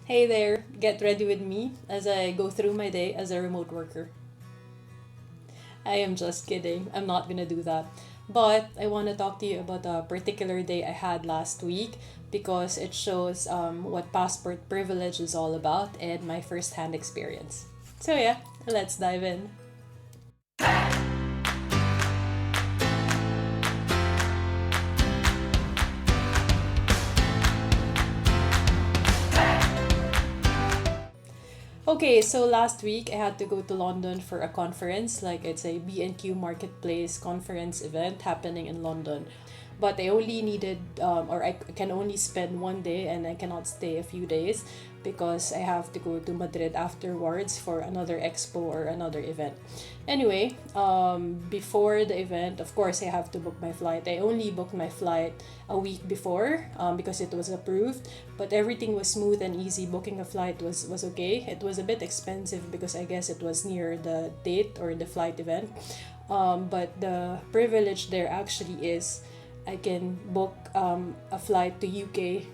Hey there, get ready with me as I go through my day as a remote worker. I am just kidding, I'm not gonna do that. But I want to talk to you about a particular day I had last week because it shows what passport privilege is all about and my first hand experience. So, yeah, let's dive in. Okay, so last week I had to go to London for a conference, like it's a B&Q Marketplace conference event happening in London. But I only needed, or I can only spend one day and I cannot stay a few days because I have to go to Madrid afterwards for another expo or another event. Anyway, before the event, of course, I have to book my flight. I only booked my flight a week before because it was approved, but everything was smooth and easy. Booking a flight was okay. It was a bit expensive because I guess it was near the date or the flight event. But the privilege there actually is I can book a flight to UK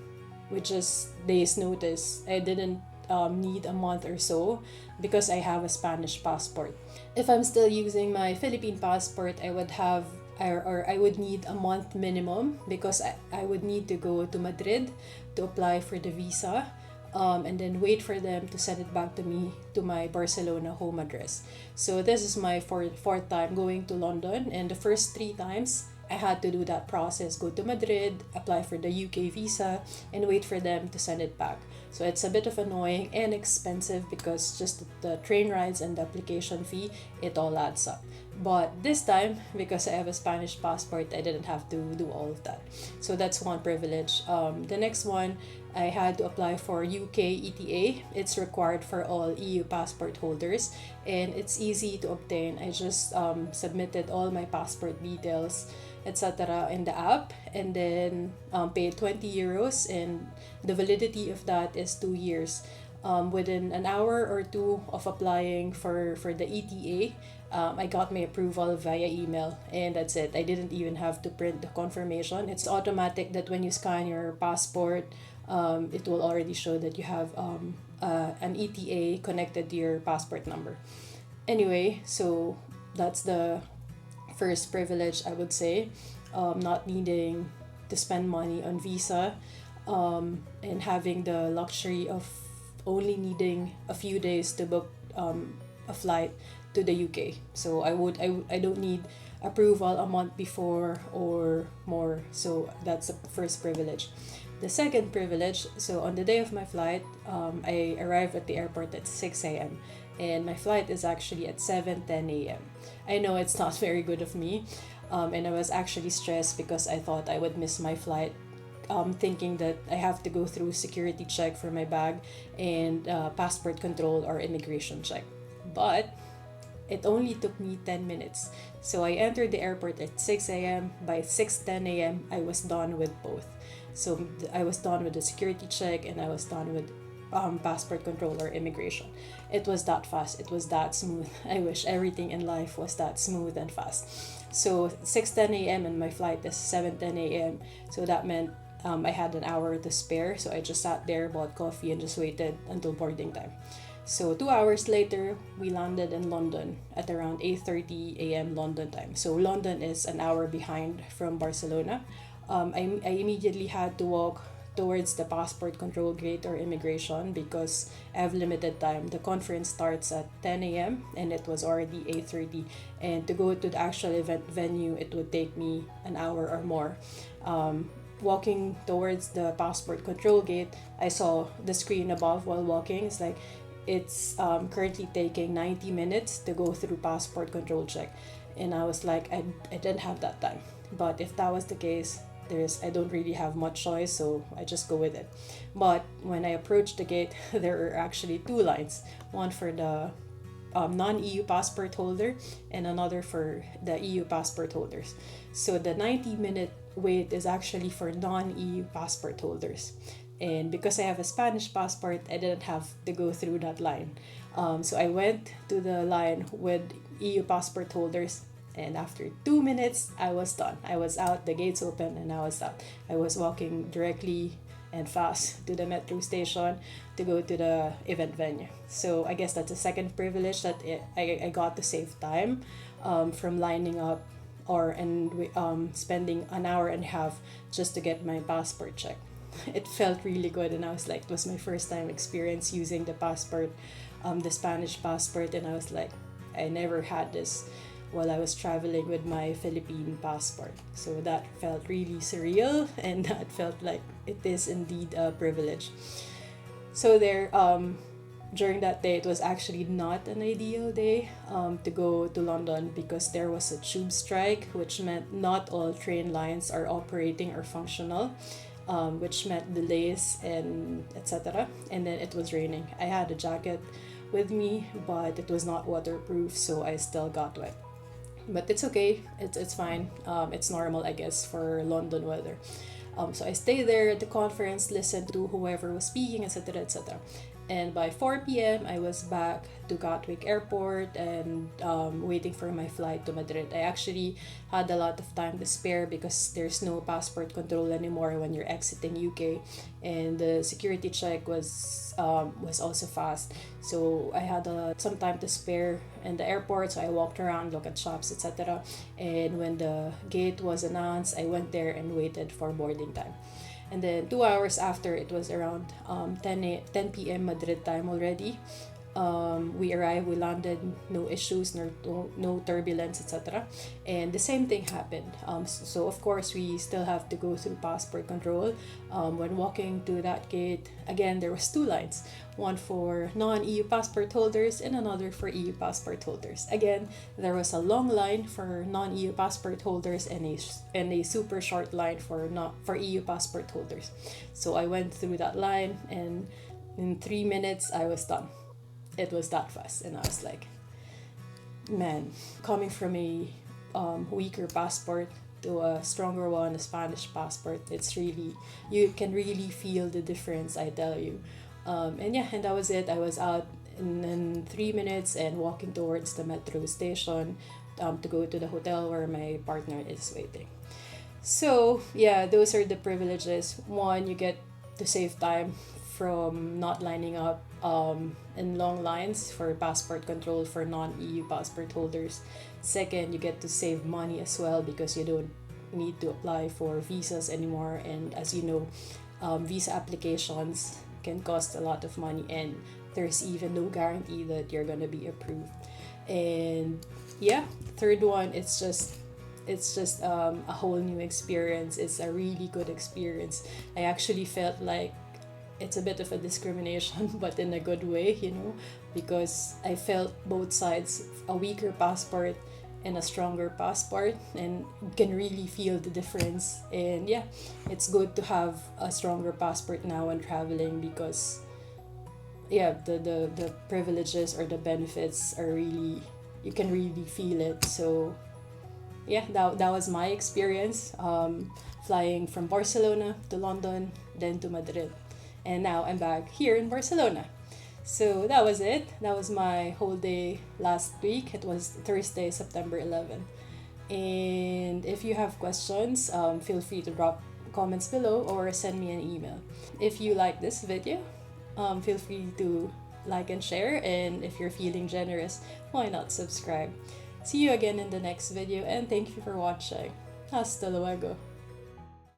with just days notice. I didn't need a month or so because I have a Spanish passport. If I'm still using my Philippine passport, I would have or I would need a month minimum because I would need to go to Madrid to apply for the visa, and then wait for them to send it back to me to my Barcelona home address. So this is my fourth time going to London, and the first three times I had to do that process, go to Madrid, apply for the UK visa, and wait for them to send it back. So it's a bit of annoying and expensive because just the train rides and the application fee, it all adds up. But this time, because I have a Spanish passport, I didn't have to do all of that. So that's one privilege. The next one, I had to apply for UK ETA. It's required for all EU passport holders and it's easy to obtain. I just submitted all my passport details, etc. in the app and then paid 20 euros, and the validity of that is 2 years. Within an hour or two of applying for the ETA, I got my approval via email, and that's it. I didn't even have to print the confirmation. It's automatic that when you scan your passport, it will already show that you have an ETA connected to your passport number. Anyway, so that's the first privilege, I would say. Not needing to spend money on visa, and having the luxury of only needing a few days to book a flight to the UK. So I don't need approval a month before or more. So that's the first privilege. The second privilege, so on the day of my flight, I arrived at the airport at 6 a.m. and my flight is actually at 7:10 a.m. I know it's not very good of me, and I was actually stressed because I thought I would miss my flight, thinking that I have to go through security check for my bag and passport control or immigration check. But it only took me 10 minutes. So I entered the airport at 6 a.m. By 6:10 a.m., I was done with both. So I was done with the security check and I was done with passport control or immigration. It was that fast. It was that smooth. I wish everything in life was that smooth and fast. So 6:10 a.m. and my flight is 7:10 a.m. So that meant I had an hour to spare. So I just sat there, bought coffee, and just waited until boarding time. So 2 hours later, we landed in London at around 8:30 a.m. London time. So London is an hour behind from Barcelona. I immediately had to walk towards the passport control gate or immigration because I have limited time. The conference starts at 10 a.m. and it was already 8:30. And to go to the actual event venue, it would take me an hour or more. Walking towards the passport control gate, I saw the screen above while walking. It's like it's currently taking 90 minutes to go through passport control check. And I was like, I didn't have that time. But if that was the case, I don't really have much choice, so I just go with it. But when I approached the gate, there are actually two lines, one for the non-EU passport holder and another for the EU passport holders. So the 90-minute wait is actually for non-EU passport holders. And because I have a Spanish passport, I didn't have to go through that line. So I went to the line with EU passport holders, and after 2 minutes, I was done. I was out, the gates open, and I was out. I was walking directly and fast to the metro station to go to the event venue. So I guess that's a second privilege that I got to save time from lining up spending an hour and a half just to get my passport checked. It felt really good, and I was like, it was my first time experience using the passport, the Spanish passport, and I was like, I never had this while I was traveling with my Philippine passport. So that felt really surreal, and that felt like it is indeed a privilege. So during that day, it was actually not an ideal day to go to London because there was a tube strike, which meant not all train lines are operating or functional, which meant delays and etc. And then it was raining. I had a jacket with me, but it was not waterproof, so I still got wet. But it's okay, it's fine. It's normal, I guess, for London weather. So I stayed there at the conference, listened to whoever was speaking, etc., etc. And by 4 p.m., I was back to Gatwick Airport and waiting for my flight to Madrid. I actually had a lot of time to spare because there's no passport control anymore when you're exiting UK, and the security check was also fast. So I had some time to spare in the airport, so I walked around, looked at shops, etc. And when the gate was announced, I went there and waited for boarding time. And then 2 hours after, it was around 10 p.m. Madrid time already. We arrived, we landed, no issues, no turbulence, etc. And the same thing happened. So of course, we still have to go through passport control. When walking to that gate, again, there was two lines. One for non-EU passport holders and another for EU passport holders. Again, there was a long line for non-EU passport holders and a super short line for EU passport holders. So I went through that line, and in 3 minutes I was done. It was that fast, and I was like, man, coming from a weaker passport to a stronger one, a Spanish passport, it's really, you can really feel the difference, I tell you. And that was it. I was out in 3 minutes and walking towards the metro station to go to the hotel where my partner is waiting. So yeah, those are the privileges. One, you get to save time from not lining up in long lines for passport control for non-EU passport holders. Second, you get to save money as well because you don't need to apply for visas anymore. And as you know, visa applications can cost a lot of money, and there's even no guarantee that you're gonna be approved. And yeah, third one, it's just a whole new experience. It's a really good experience. I actually felt like it's a bit of a discrimination, but in a good way, because I felt both sides, a weaker passport and a stronger passport, and you can really feel the difference. And yeah, it's good to have a stronger passport now when traveling because the privileges or the benefits are really, you can really feel it. So yeah, that was my experience, flying from Barcelona to London, then to Madrid, and now I'm back here in Barcelona. So that was it. That was my whole day last week. It was Thursday, September 11th. And if you have questions, feel free to drop comments below or send me an email. If you like this video, feel free to like and share. And if you're feeling generous, why not subscribe? See you again in the next video, and thank you for watching. Hasta luego.